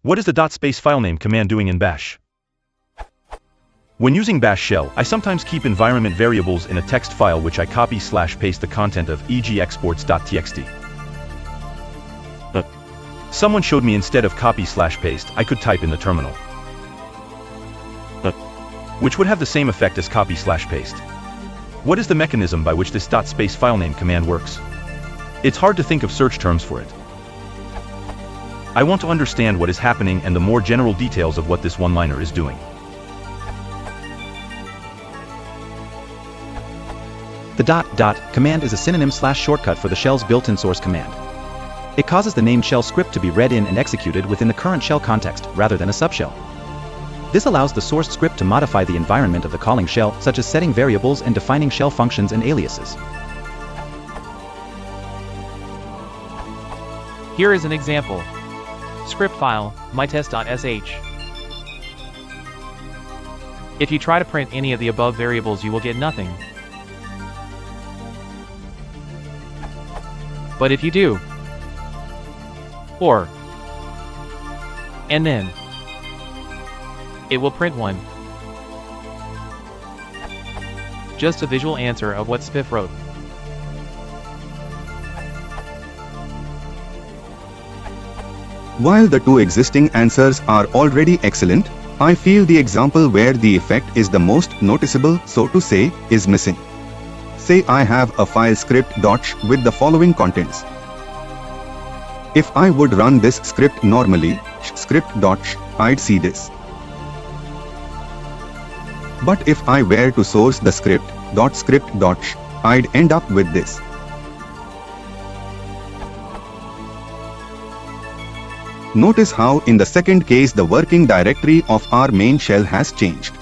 What is the /filename command doing in bash? When using bash shell, I sometimes keep environment variables in a text file which I copy/paste the content of, e.g. exports.txt. Someone showed me instead of copy/paste, I could type in the terminal, which would have the same effect as copy/paste. What is the mechanism by which this /filename command works? It's hard to think of search terms for it. I want to understand what is happening and the more general details of what this one-liner is doing. The command is a synonym/shortcut for the shell's built-in source command. It causes the named shell script to be read in and executed within the current shell context, rather than a subshell. This allows the source script to modify the environment of the calling shell, such as setting variables and defining shell functions and aliases. Here is an example. Script file, mytest.sh. If you try to print any of the above variables, you will get nothing. But if you do, or, and then, it will print one. Just a visual answer of what Spiff wrote. While the two existing answers are already excellent, I feel the example where the effect is the most noticeable, so to say, is missing. Say I have a file script.sh with the following contents. If I would run this script normally, script.sh, I'd see this. But if I were to source the script.sh, I'd end up with this. Notice how in the second case the working directory of our main shell has changed.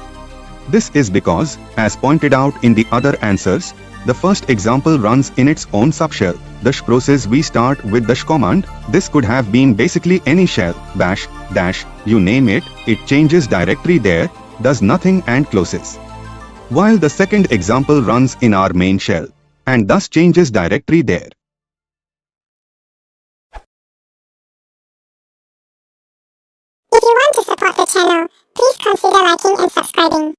This is because, as pointed out in the other answers, the first example runs in its own subshell, the sh process. We start with the sh command. This could have been basically any shell, bash, dash, you name it, it changes directory there, does nothing and closes. While the second example runs in our main shell, and thus changes directory there. If you want to support the channel, please consider liking and subscribing.